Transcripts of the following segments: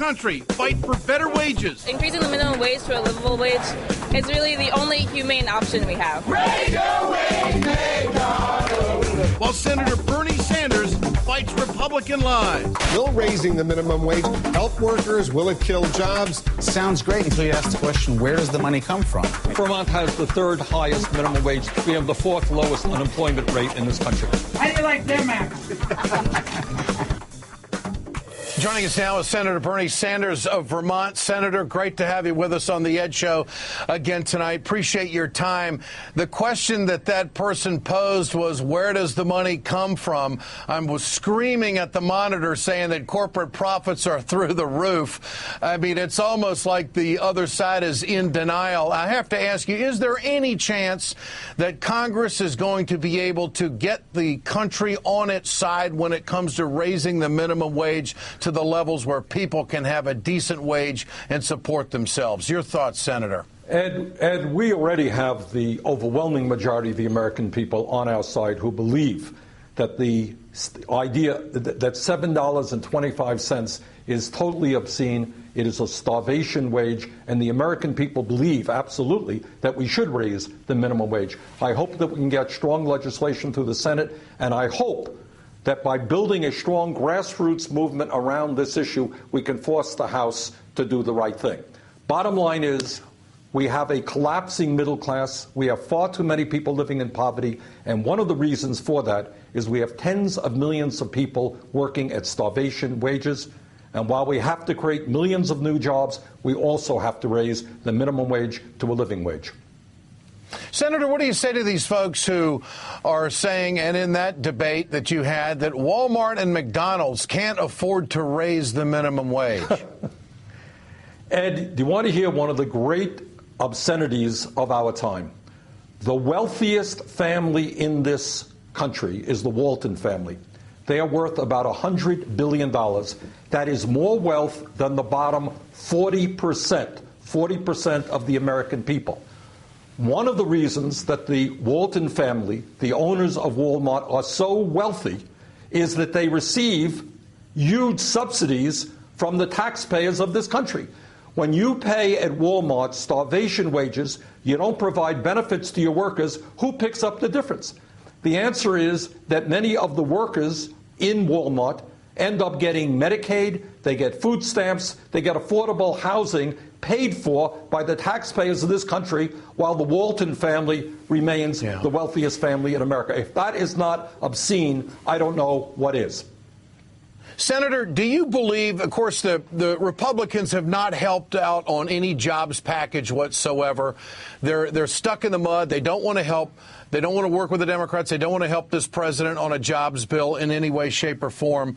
country fight for better wages. Increasing the minimum wage to a livable wage is really the only humane option we have. Raise your wage, make While Senator Bernie Sanders fights Republican lies. Will raising the minimum wage help workers? Will it kill jobs? Sounds great until you ask the question, where does the money come from? Vermont has the third highest minimum wage. We have the fourth lowest unemployment rate in this country. How do you like them apples? Joining us now is Senator Bernie Sanders of Vermont. Senator, great to have you with us on the Ed Show again tonight. Appreciate your time. The question that person posed was, where does the money come from? I was screaming at the monitor saying that corporate profits are through the roof. I mean, it's almost like the other side is in denial. I have to ask you, is there any chance that Congress is going to be able to get the country on its side when it comes to raising the minimum wage to the levels where people can have a decent wage and support themselves? Your thoughts, Senator? Ed, we already have the overwhelming majority of the American people on our side who believe that the idea that $7.25 is totally obscene. It is a starvation wage, and the American people believe absolutely that we should raise the minimum wage. I hope that we can get strong legislation through the Senate, and I hope that by building a strong grassroots movement around this issue, we can force the House to do the right thing. Bottom line is, we have a collapsing middle class. We have far too many people living in poverty. And one of the reasons for that is we have tens of millions of people working at starvation wages. And while we have to create millions of new jobs, we also have to raise the minimum wage to a living wage. Senator, what do you say to these folks who are saying, and in that debate that you had, that Walmart and McDonald's can't afford to raise the minimum wage? Ed, do you want to hear one of the great obscenities of our time? The wealthiest family in this country is the Walton family. They are worth about $100 billion. That is more wealth than the bottom 40% of the American people. One of the reasons that the Walton family, the owners of Walmart, are so wealthy is that they receive huge subsidies from the taxpayers of this country. When you pay at Walmart starvation wages, you don't provide benefits to your workers, who picks up the difference? The answer is that many of the workers in Walmart end up getting Medicaid, they get food stamps, they get affordable housing paid for by the taxpayers of this country, while the Walton family remains the wealthiest family in America. If that is not obscene, I don't know what is. Senator, do you believe, of course, the Republicans have not helped out on any jobs package whatsoever. They're stuck in the mud. They don't want to help. They don't want to work with the Democrats. They don't want to help this president on a jobs bill in any way, shape, or form.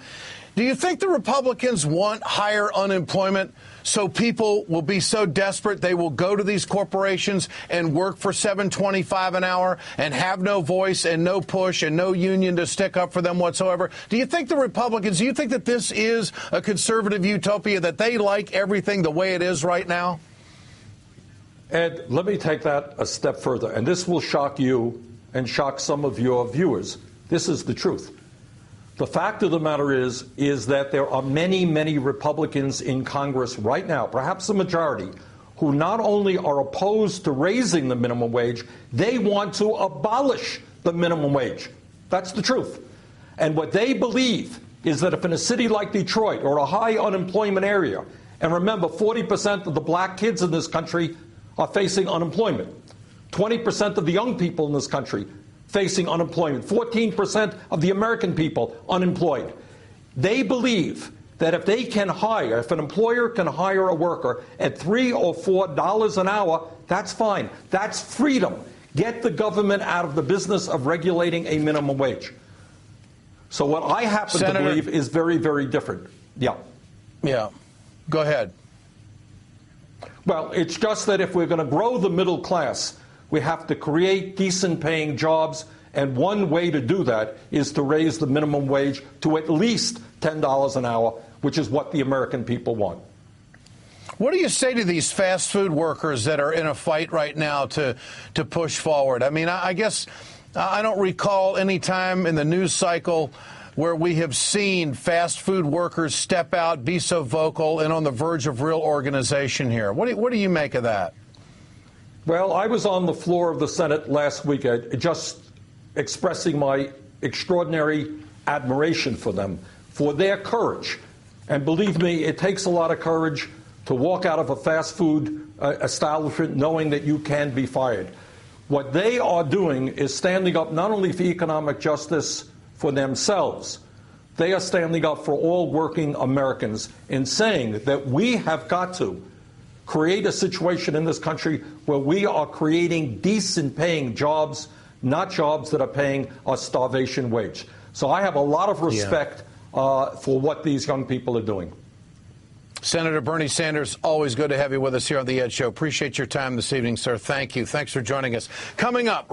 Do you think the Republicans want higher unemployment so people will be so desperate they will go to these corporations and work for $7.25 an hour and have no voice and no push and no union to stick up for them whatsoever? Do you think the Republicans, do you think that this is a conservative utopia, that they like everything the way it is right now? Ed, let me take that a step further, and this will shock you and shock some of your viewers. This is the truth. The fact of the matter is that there are many, many Republicans in Congress right now, perhaps the majority, who not only are opposed to raising the minimum wage, they want to abolish the minimum wage. That's the truth. And what they believe is that if in a city like Detroit or a high unemployment area, and remember, 40% of the black kids in this country are facing unemployment, 20% of the young people in this country facing unemployment, 14% of the American people unemployed. They believe that if they can hire, if an employer can hire a worker at $3 or $4 an hour, that's fine. That's freedom. Get the government out of the business of regulating a minimum wage. So what I happen to believe is very, very different. Yeah. Go ahead. Well, it's just that if we're going to grow the middle class, we have to create decent-paying jobs, and one way to do that is to raise the minimum wage to at least $10 an hour, which is what the American people want. What do you say to these fast food workers that are in a fight right now to push forward? I mean, I guess I don't recall any time in the news cycle where we have seen fast food workers step out, be so vocal, and on the verge of real organization here. What do you make of that? Well, I was on the floor of the Senate last week just expressing my extraordinary admiration for them, for their courage. And believe me, it takes a lot of courage to walk out of a fast food establishment knowing that you can be fired. What they are doing is standing up not only for economic justice for themselves, they are standing up for all working Americans in saying that we have got to create a situation in this country where we are creating decent paying jobs, not jobs that are paying a starvation wage. So I have a lot of respect for what these young people are doing. Senator Bernie Sanders, always good to have you with us here on The Ed Show. Appreciate your time this evening, sir. Thank you. Thanks for joining us. Coming up,